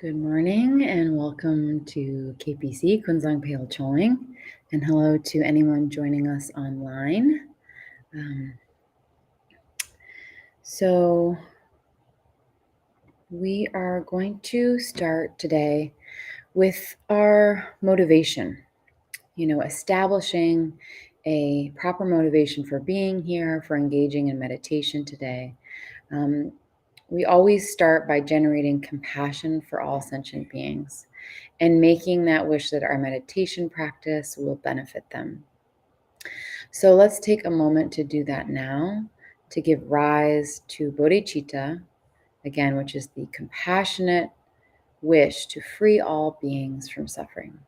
Good morning and welcome to KPC, Kunzang Pale Choling, and hello to anyone joining us online. So we are going to start today with our motivation, establishing a proper motivation for being here, for engaging in meditation today. We always start by generating compassion for all sentient beings and making that wish that our meditation practice will benefit them. So let's take a moment to do that now, to give rise to bodhicitta, again, which is the compassionate wish to free all beings from suffering.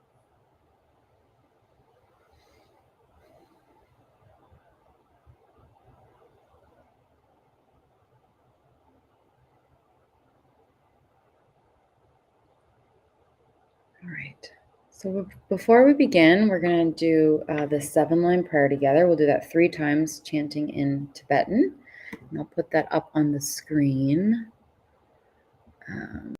All right. So before we begin, we're going to do the 7-line prayer together. We'll do that 3 times, chanting in Tibetan. And I'll put that up on the screen. And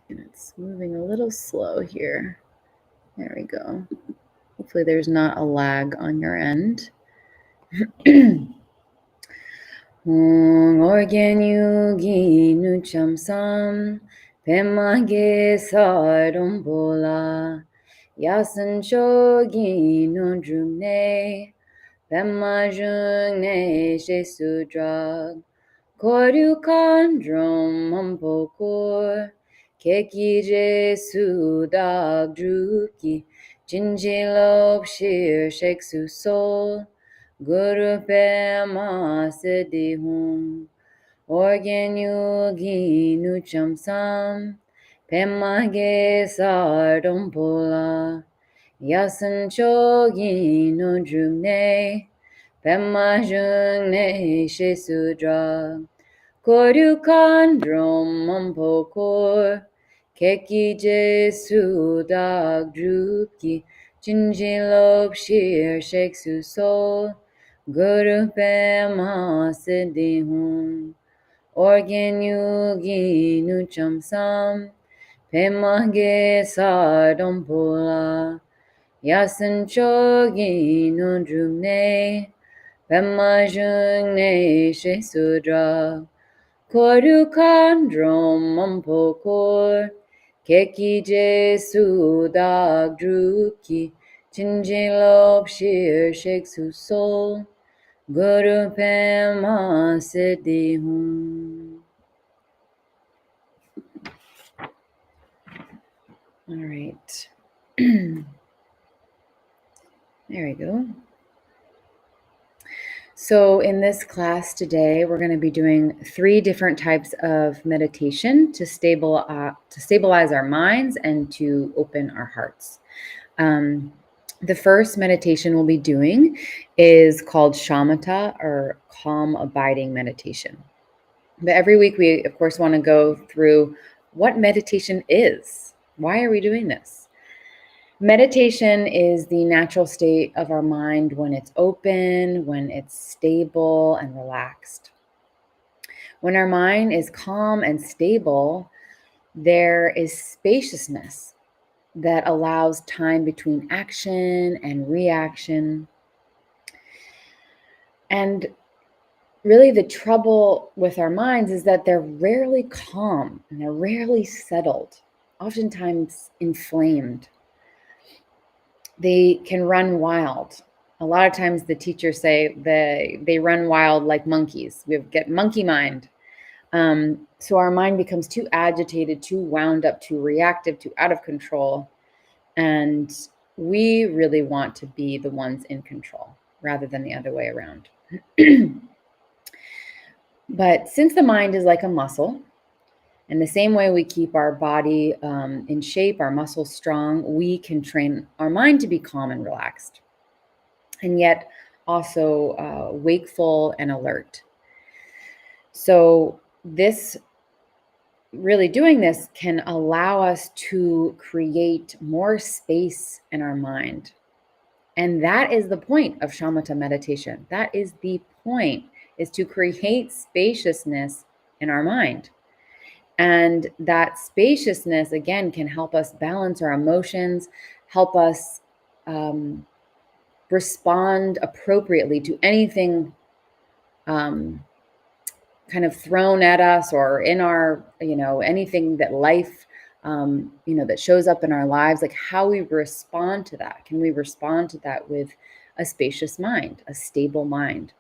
it's moving a little slow here. There we go. Hopefully there's not a lag on your end. Organ yugi nucham sam pemage sarumbola yasan shogi no drumne pemajune shesudrag koryu kandrum mampokur keki jesu dag druki jinjilop shir sheksu sol Guru Pema Siddhi Hum Organ Yogi Nucham Sam Pema Ge Sardom Pola Yasan Chogi No Drumne Pema Jungne Shesudra Koryu Kandrom Mampokor Keki Jesu Dag Druki Jinjilop Shir Sheksu Sol Guru Pema Siddhi Hum Organ Yogi Nucham Sam Pema Ge Sardom Pola Yasan Chogi No Drumne Pema Jungne Shesudra Koryu Kandrom Mampokor Keki Jesu Dag Druki Jinjilop Shir Sheksu Sol Guru Pema Siddhi Hum. All right. There we go. So in this class today, we're going to be doing 3 different types of meditation to stabilize our minds and to open our hearts. The first meditation we'll be doing is called Shamatha, or calm abiding meditation. But every week we, of course, want to go through what meditation is. Why are we doing this? Meditation is the natural state of our mind when it's open, when it's stable and relaxed. When our mind is calm and stable, there is spaciousness that allows time between action and reaction. And really the trouble with our minds is that they're rarely calm and they're rarely settled, oftentimes inflamed. They can run wild. A lot of times the teachers say they run wild like monkeys. We get monkey mind. So our mind becomes too agitated, too wound up, too reactive, too out of control. And we really want to be the ones in control rather than the other way around. But since the mind is like a muscle, and the same way we keep our body in shape, our muscles strong, we can train our mind to be calm and relaxed, and yet also wakeful and alert. So doing this can allow us to create more space in our mind. And that is the point of Shamatha meditation. That is the point, is to create spaciousness in our mind. And that spaciousness, again, can help us balance our emotions, help us respond appropriately to anything kind of thrown at us, or in our, anything that life, that shows up in our lives, like how we respond to that. Can we respond to that with a spacious mind, a stable mind?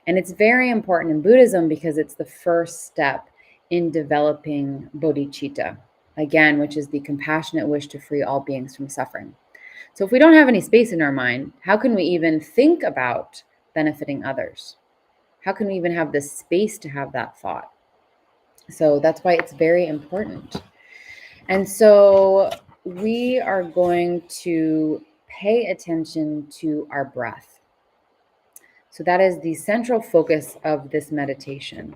And it's very important in Buddhism because it's the first step in developing bodhicitta, again, which is the compassionate wish to free all beings from suffering. So if we don't have any space in our mind, how can we even think about benefiting others? How can we even have the space to have that thought? So that's why it's very important. And so we are going to pay attention to our breath. So that is the central focus of this meditation.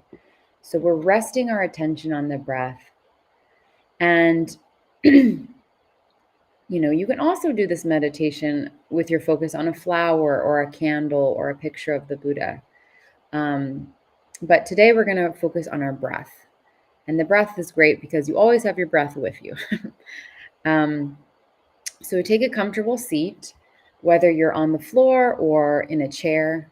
So we're resting our attention on the breath. And you can also do this meditation with your focus on a flower or a candle or a picture of the Buddha. But today we're going to focus on our breath. And the breath is great because you always have your breath with you. So take a comfortable seat, whether you're on the floor or in a chair.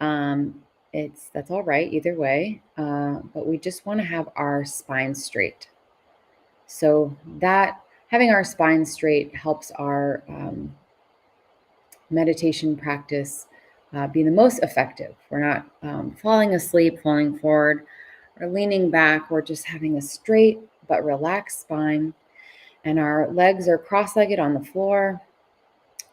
That's all right either way. But we just want to have our spine straight. So that having our spine straight helps our meditation practice be the most effective. We're not falling asleep, falling forward, or leaning back. We're just having a straight but relaxed spine. And our legs are cross-legged on the floor.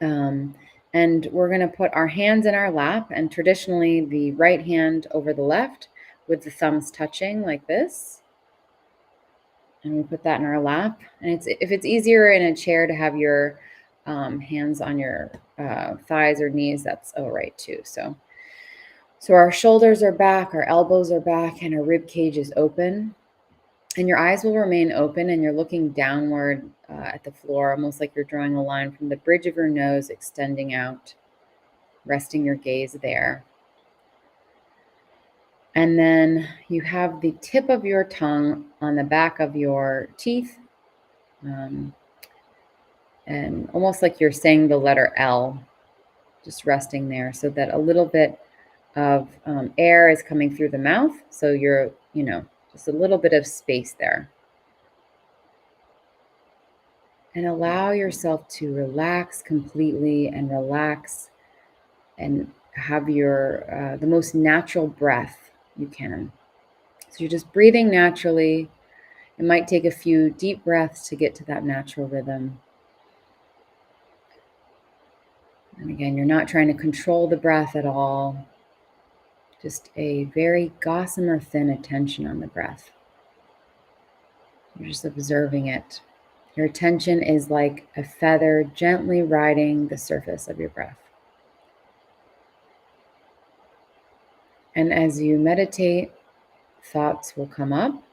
And we're going to put our hands in our lap, and traditionally the right hand over the left with the thumbs touching like this. And we put that in our lap. And if it's easier in a chair to have your hands on your thighs or knees, that's all right too. So our shoulders are back, our elbows are back, and our rib cage is open. And your eyes will remain open, and you're looking downward at the floor, almost like you're drawing a line from the bridge of your nose extending out, resting your gaze there. And then you have the tip of your tongue on the back of your teeth, and almost like you're saying the letter L, just resting there, so that a little bit of air is coming through the mouth. So you're, just a little bit of space there. And allow yourself to relax completely and relax and have your the most natural breath you can. So you're just breathing naturally. It might take a few deep breaths to get to that natural rhythm. And again, you're not trying to control the breath at all. Just a very gossamer thin attention on the breath. You're just observing it. Your attention is like a feather gently riding the surface of your breath. And as you meditate, thoughts will come up,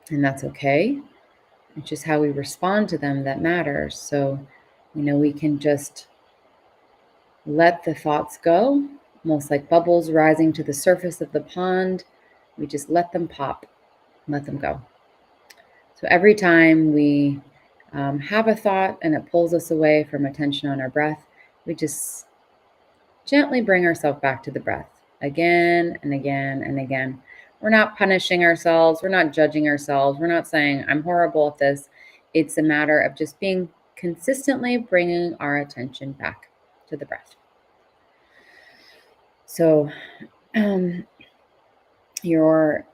and that's okay. It's just how we respond to them that matters. So, we can just let the thoughts go, almost like bubbles rising to the surface of the pond. We just let them pop, let them go. So every time we have a thought and it pulls us away from attention on our breath, we just gently bring ourselves back to the breath again and again and again. We're not punishing ourselves. We're not judging ourselves. We're not saying, I'm horrible at this. It's a matter of just being consistently bringing our attention back to the breath. So your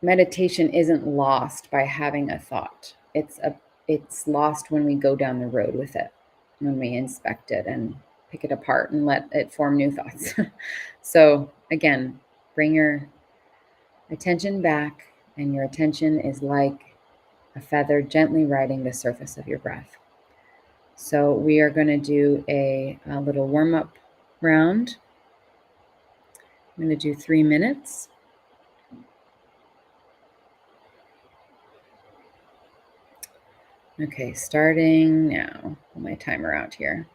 meditation isn't lost by having a thought. It's lost when we go down the road with it, when we inspect it and pick it apart and let it form new thoughts. So again, bring your attention back, and your attention is like a feather gently riding the surface of your breath. So we are going to do a little warm-up round. I'm going to do 3 minutes. Okay, starting now. Put my timer out here.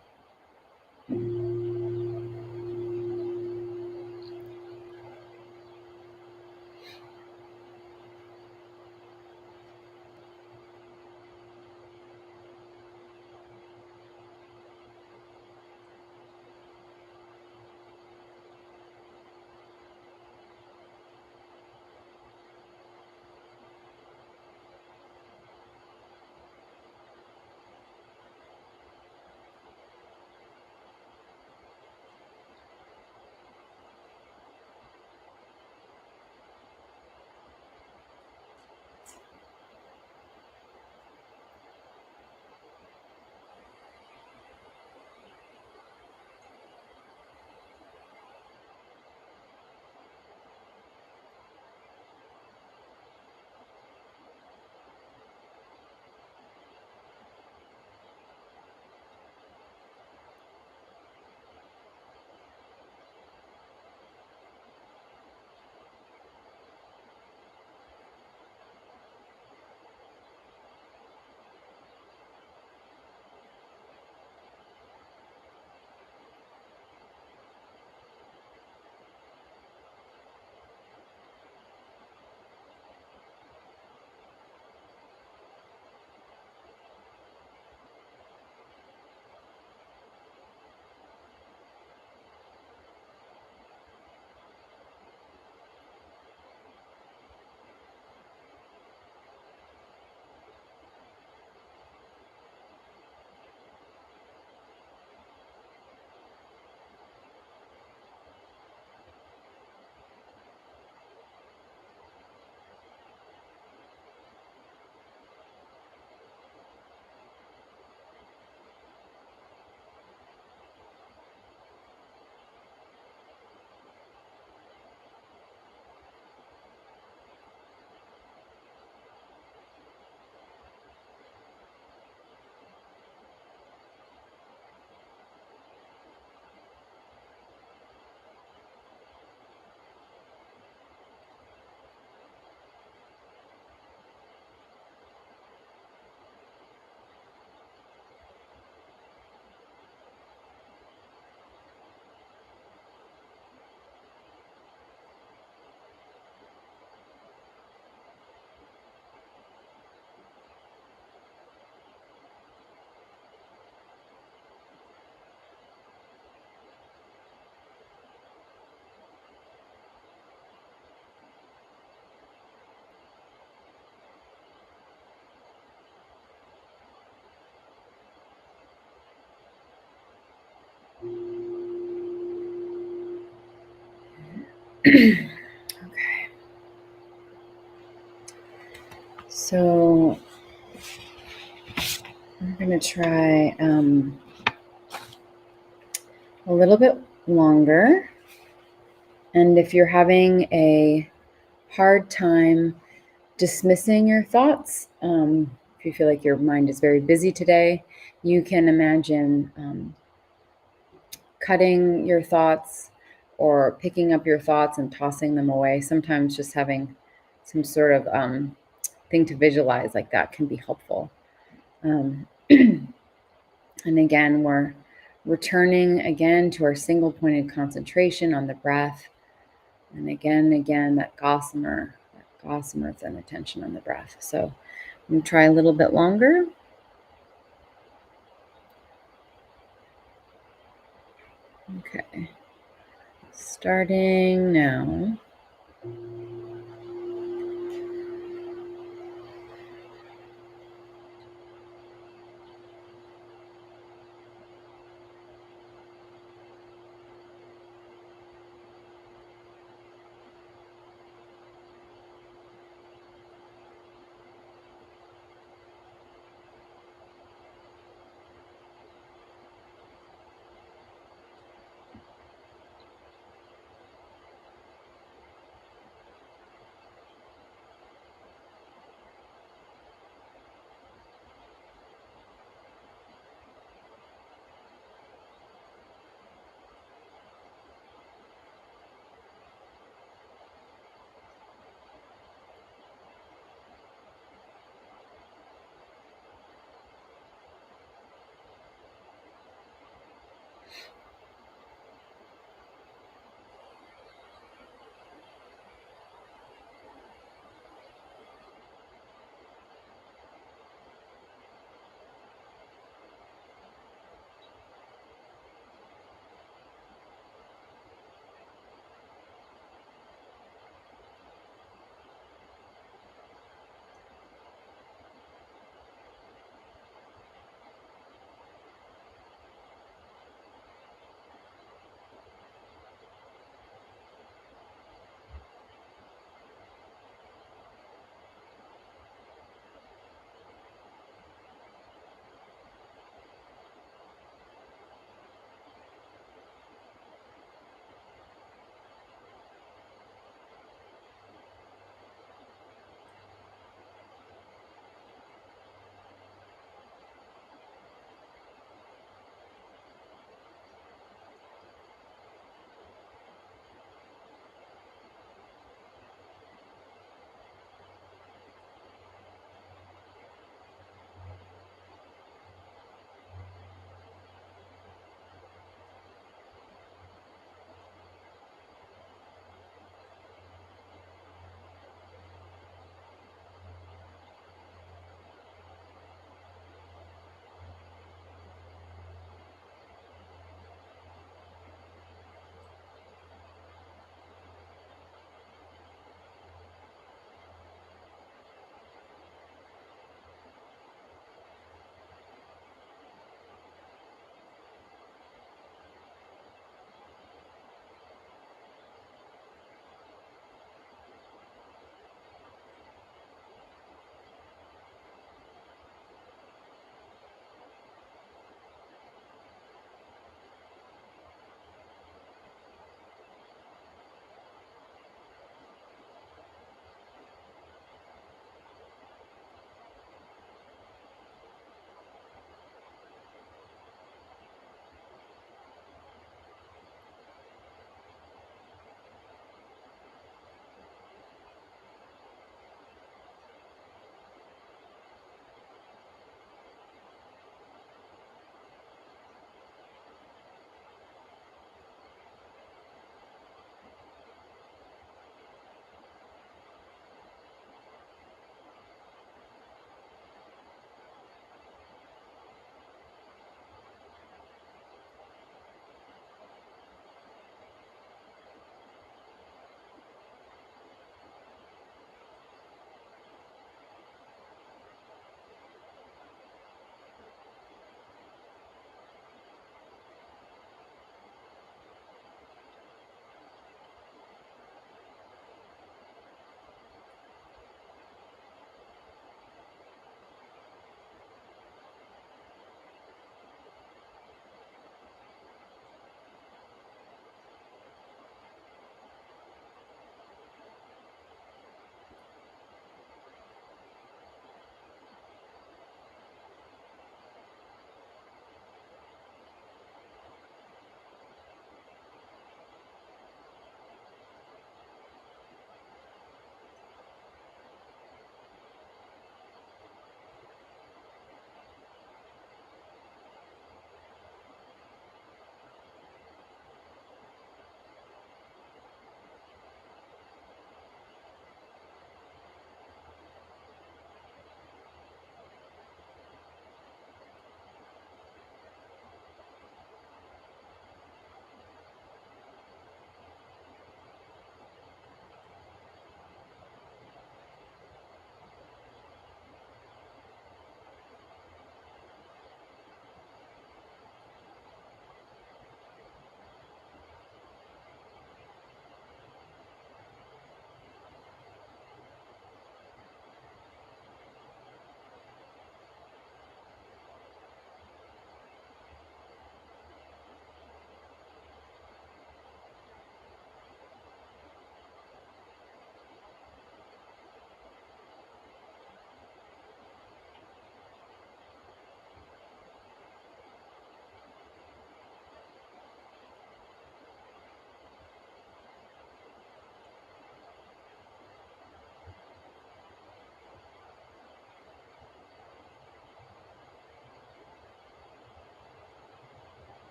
Okay. So we're going to try a little bit longer. And if you're having a hard time dismissing your thoughts, if you feel like your mind is very busy today, you can imagine cutting your thoughts or picking up your thoughts and tossing them away. Sometimes just having some sort of thing to visualize like that can be helpful. And again, we're returning again to our single pointed concentration on the breath. And again, that gossamer and attention on the breath. So I'm going to try a little bit longer. Okay. Starting now.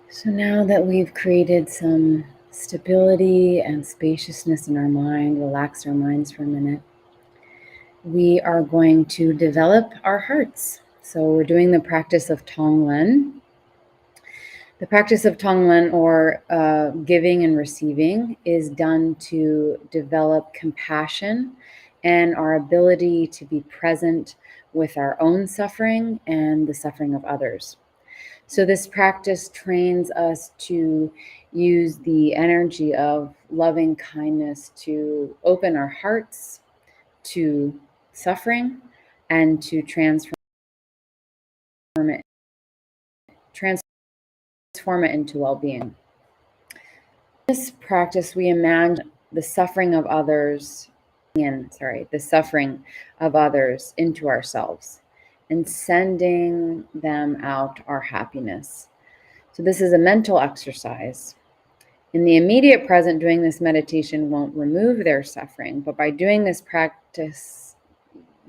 So now that we've created some stability and spaciousness in our mind, relaxed our minds for a minute, we are going to develop our hearts. So we're doing the practice of Tonglen. The practice of Tonglen, or giving and receiving, is done to develop compassion and our ability to be present with our own suffering and the suffering of others. So this practice trains us to use the energy of loving kindness to open our hearts to suffering and to transform it into well-being. In this practice, we imagine the suffering of others into ourselves and sending them out our happiness. So this is a mental exercise. In the immediate present, doing this meditation won't remove their suffering, but by doing this practice,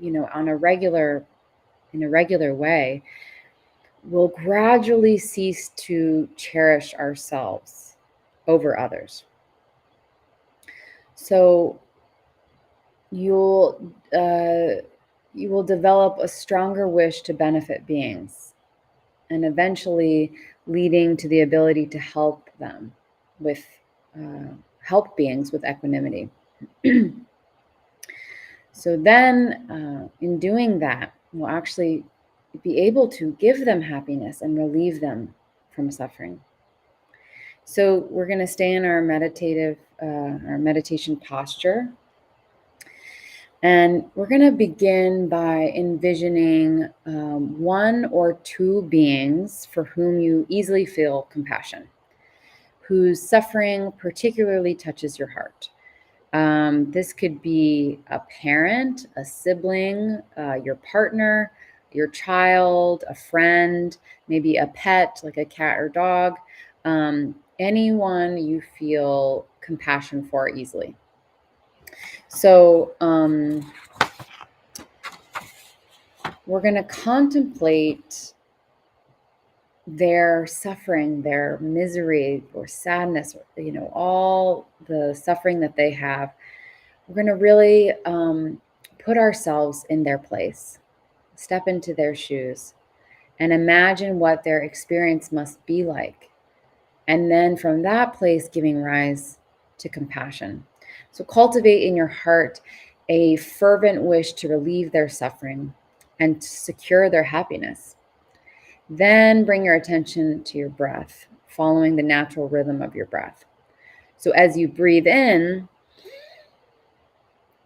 in a regular way, we'll gradually cease to cherish ourselves over others. So you will develop a stronger wish to benefit beings, and eventually leading to the ability to help beings with equanimity. So then, in doing that, we'll actually be able to give them happiness and relieve them from suffering. So we're going to stay in our meditation posture. And we're going to begin by envisioning one or two beings for whom you easily feel compassion, whose suffering particularly touches your heart. This could be a parent, a sibling, your partner, your child, a friend, maybe a pet like a cat or dog, anyone you feel compassion for easily. So we're going to contemplate their suffering, their misery or sadness, all the suffering that they have. We're going to really put ourselves in their place, step into their shoes, and imagine what their experience must be like. And then from that place, giving rise to compassion. So cultivate in your heart a fervent wish to relieve their suffering and to secure their happiness. Then bring your attention to your breath, following the natural rhythm of your breath. So as you breathe in,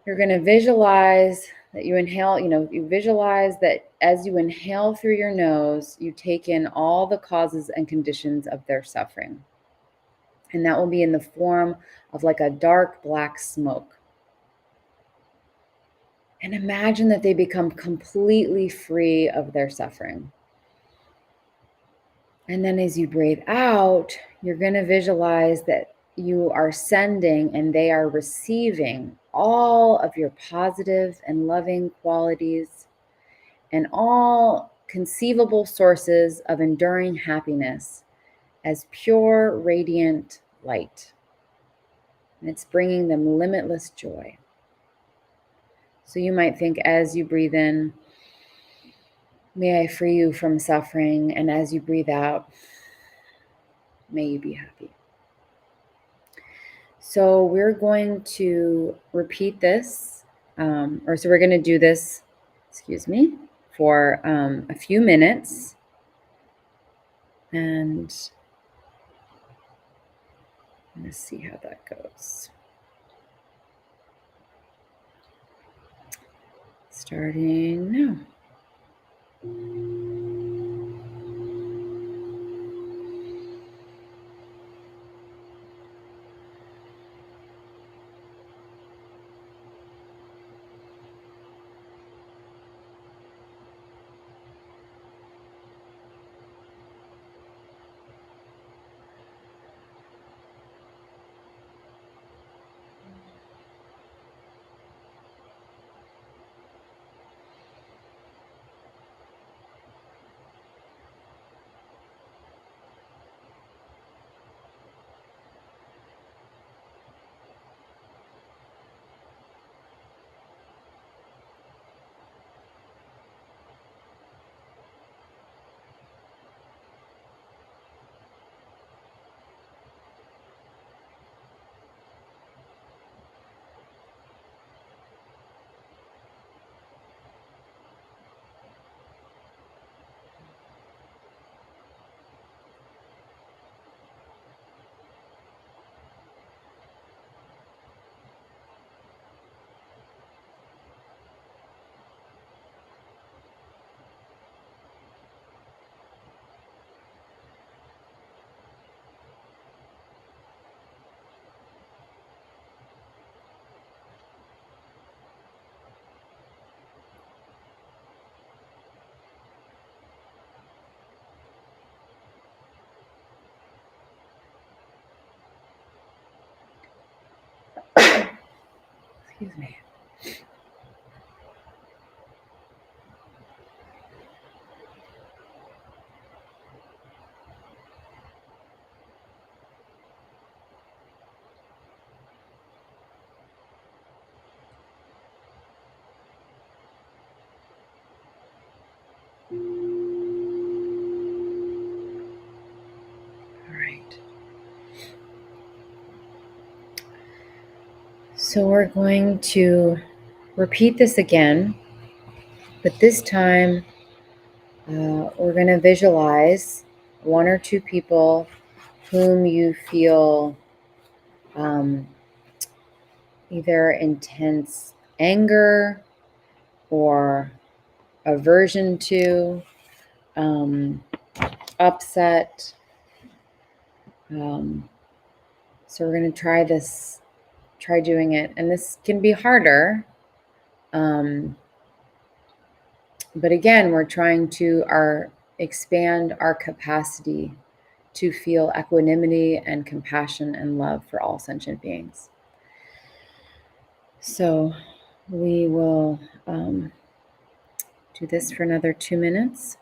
you're going to visualize that you inhale, you visualize that as you inhale through your nose, you take in all the causes and conditions of their suffering. And that will be in the form of like a dark black smoke. And imagine that they become completely free of their suffering. And then as you breathe out, you're going to visualize that you are sending and they are receiving all of your positive and loving qualities and all conceivable sources of enduring happiness as pure, radiant light. And it's bringing them limitless joy. So you might think as you breathe in, may I free you from suffering. And as you breathe out, may you be happy. So we're going to repeat this, so we're going to do this, for a few minutes. And let's see how that goes. Starting now. Excuse me. All right. So we're going to repeat this again, but this time we're going to visualize one or two people whom you feel either intense anger or aversion to, upset. So we're going to try doing it. And this can be harder. But again, we're trying to expand our capacity to feel equanimity and compassion and love for all sentient beings. So we will do this for another 2 minutes.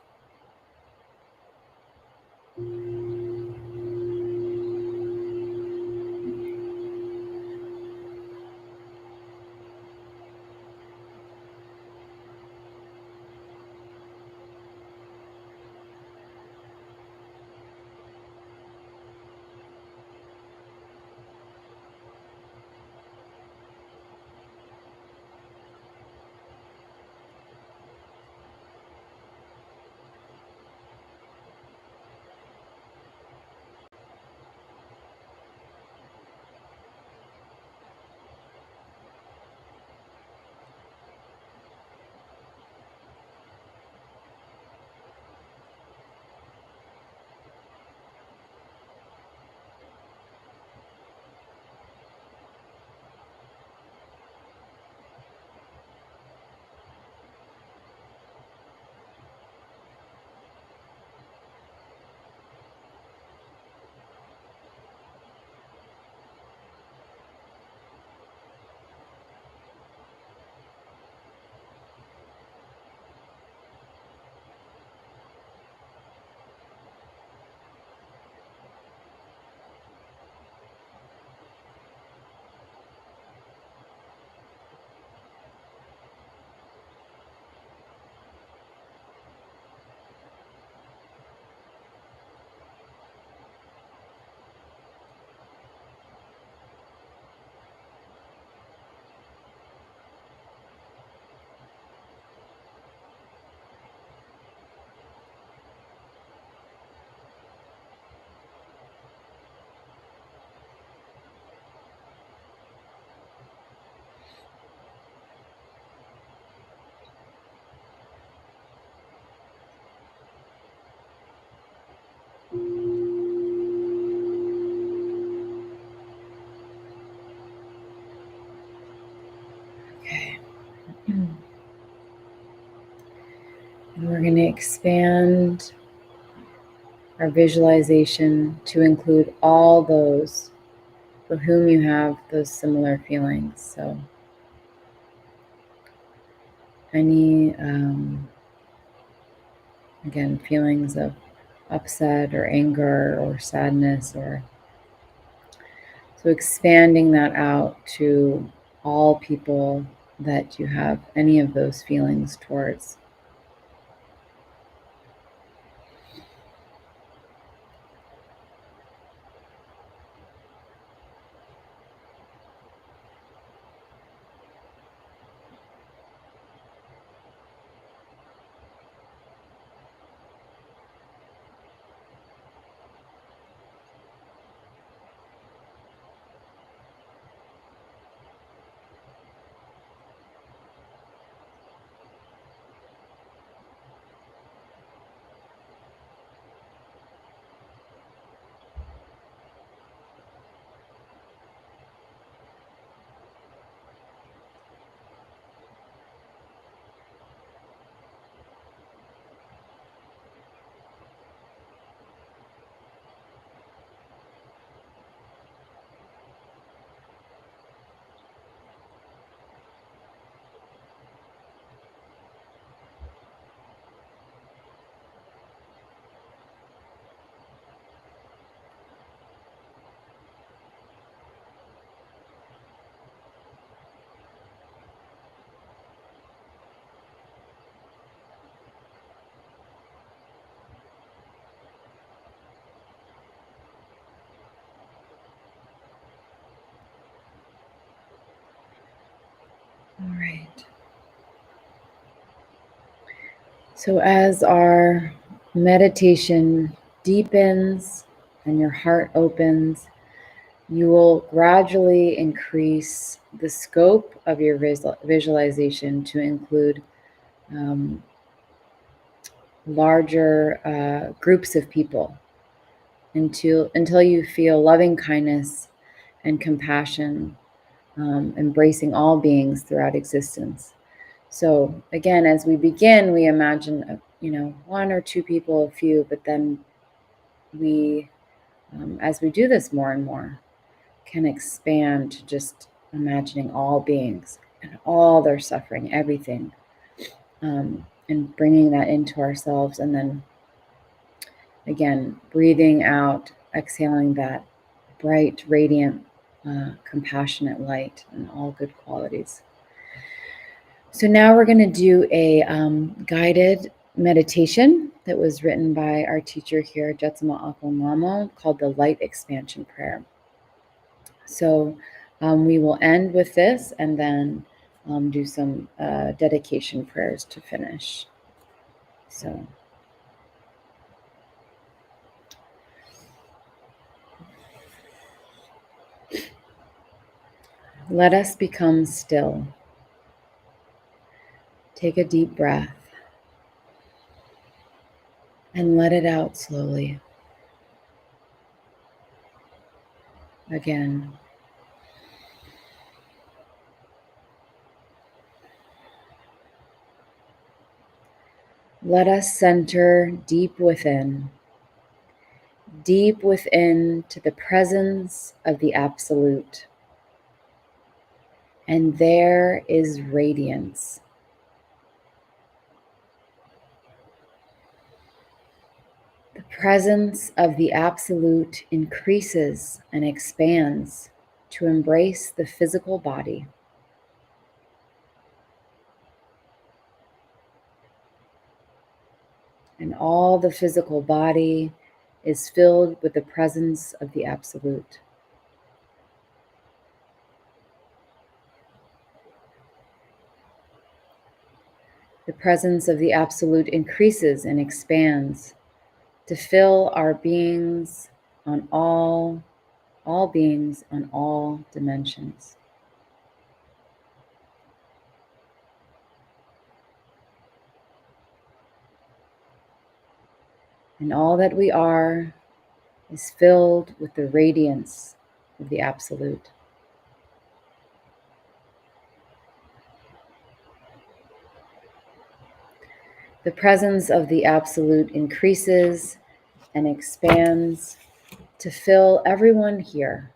Okay. And we're going to expand our visualization to include all those for whom you have those similar feelings. So any, again, feelings of upset or anger or sadness, or so expanding that out to all people that you have any of those feelings towards. Right. So as our meditation deepens and your heart opens, you will gradually increase the scope of your visualization to include larger groups of people until you feel loving kindness and compassion, embracing all beings throughout existence. So again, as we begin, we imagine, one or two people, a few, but then we, as we do this more and more, can expand to just imagining all beings and all their suffering, everything, and bringing that into ourselves. And then again, breathing out, exhaling that bright, radiant, compassionate light and all good qualities. So now we're going to do a guided meditation that was written by our teacher here, Jetsunma, called the Light Expansion Prayer. So we will end with this and then do some dedication prayers to finish. So let us become still. Take a deep breath and let it out slowly. Again. Let us center deep within to the presence of the Absolute. And there is radiance. The presence of the Absolute increases and expands to embrace the physical body. And all the physical body is filled with the presence of the Absolute. The presence of the Absolute increases and expands to fill our beings on all beings on all dimensions. And all that we are is filled with the radiance of the Absolute. The presence of the Absolute increases and expands to fill everyone here.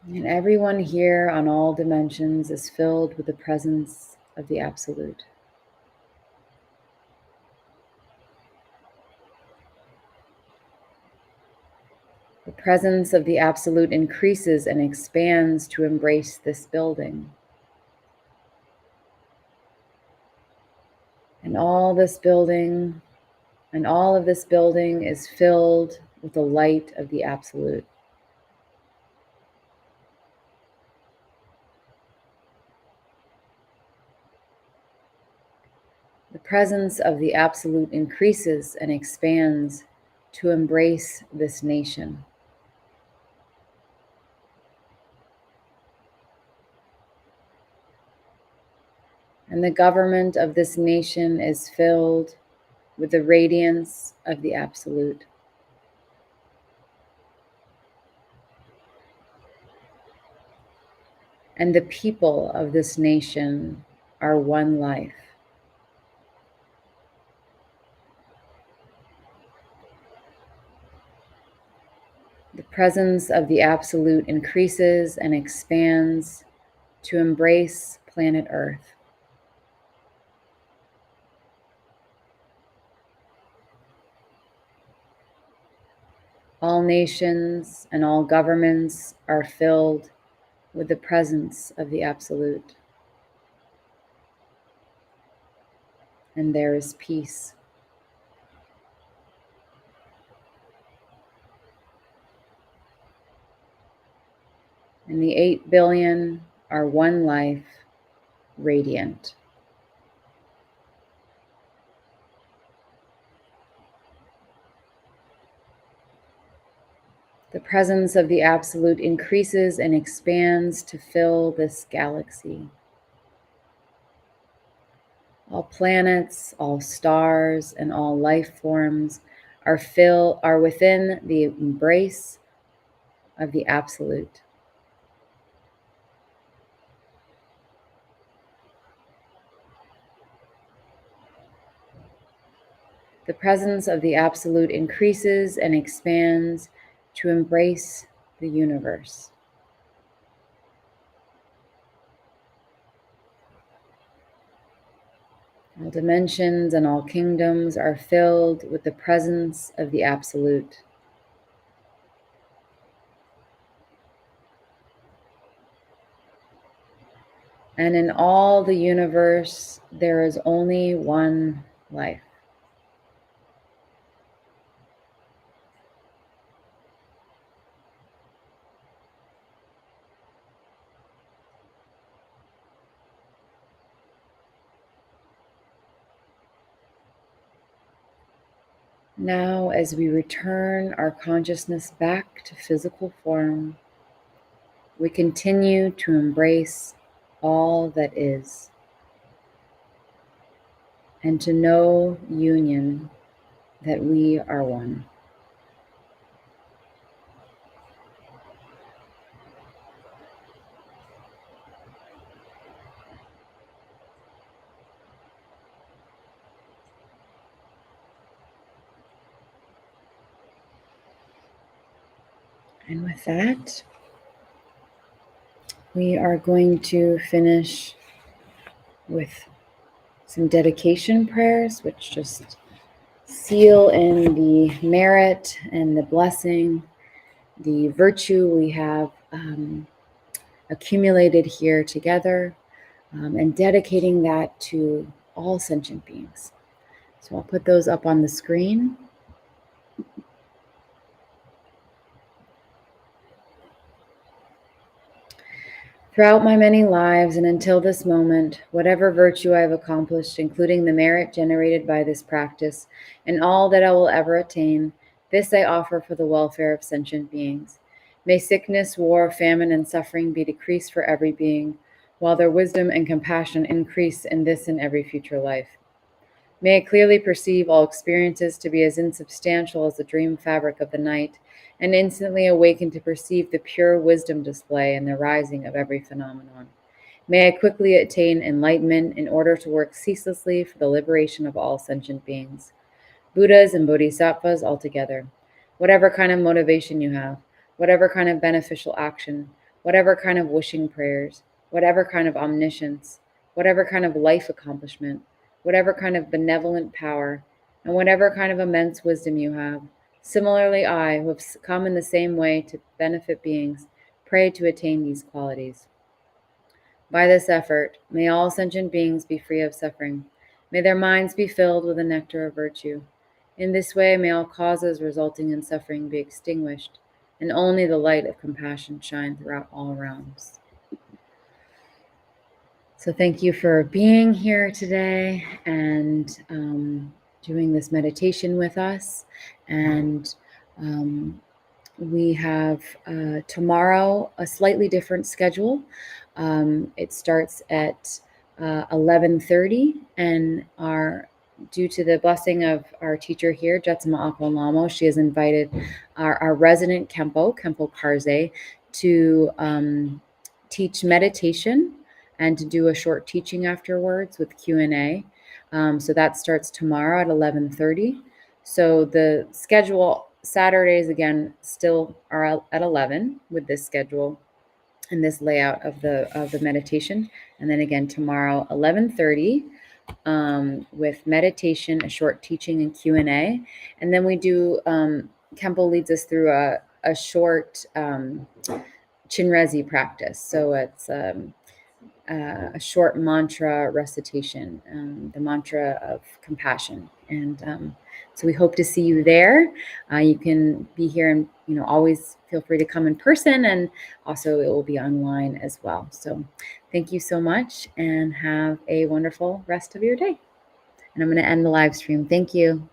And everyone here on all dimensions is filled with the presence of the Absolute. The presence of the Absolute increases and expands to embrace this building. And all of this building is filled with the light of the Absolute. The presence of the Absolute increases and expands to embrace this nation. And the government of this nation is filled with the radiance of the Absolute. And the people of this nation are one life. The presence of the Absolute increases and expands to embrace planet Earth. All nations and all governments are filled with the presence of the Absolute. And there is peace. And the 8 billion are one life, radiant. The presence of the Absolute increases and expands to fill this galaxy. All planets, all stars, and all life forms are within the embrace of the Absolute. The presence of the Absolute increases and expands to embrace the universe. All dimensions and all kingdoms are filled with the presence of the Absolute. And in all the universe, there is only one life. Now, as we return our consciousness back to physical form, we continue to embrace all that is and to know union, that we are one. And with that, we are going to finish with some dedication prayers, which just seal in the merit and the blessing, the virtue we have accumulated here together, and dedicating that to all sentient beings. So I'll put those up on the screen. Throughout my many lives and until this moment, whatever virtue I have accomplished, including the merit generated by this practice, and all that I will ever attain, this I offer for the welfare of sentient beings. May sickness, war, famine, and suffering be decreased for every being, while their wisdom and compassion increase in this and every future life. May I clearly perceive all experiences to be as insubstantial as the dream fabric of the night, and instantly awaken to perceive the pure wisdom display in the rising of every phenomenon. May I quickly attain enlightenment in order to work ceaselessly for the liberation of all sentient beings. Buddhas and Bodhisattvas altogether. Whatever kind of motivation you have, whatever kind of beneficial action, whatever kind of wishing prayers, whatever kind of omniscience, whatever kind of life accomplishment, whatever kind of benevolent power, and whatever kind of immense wisdom you have. Similarly, I, who have come in the same way to benefit beings, pray to attain these qualities. By this effort, may all sentient beings be free of suffering. May their minds be filled with the nectar of virtue. In this way, may all causes resulting in suffering be extinguished, and only the light of compassion shine throughout all realms. So thank you for being here today and doing this meditation with us. And we have tomorrow a slightly different schedule. It starts at 11:30, and due to the blessing of our teacher here, Jetsunma Lamo, she has invited our resident Kempo Karze, to teach meditation and to do a short teaching afterwards with Q&A. So that starts tomorrow at 11:30. So the schedule Saturdays again still are at 11 with this schedule and this layout of the meditation, and then again tomorrow 11:30 with meditation, a short teaching, and Q&A, and then we do Kempo leads us through a short Chinrezi practice. So it's a short mantra recitation, the mantra of compassion. And so we hope to see you there. You can be here and, always feel free to come in person, and also it will be online as well. So thank you so much and have a wonderful rest of your day. And I'm going to end the live stream. Thank you.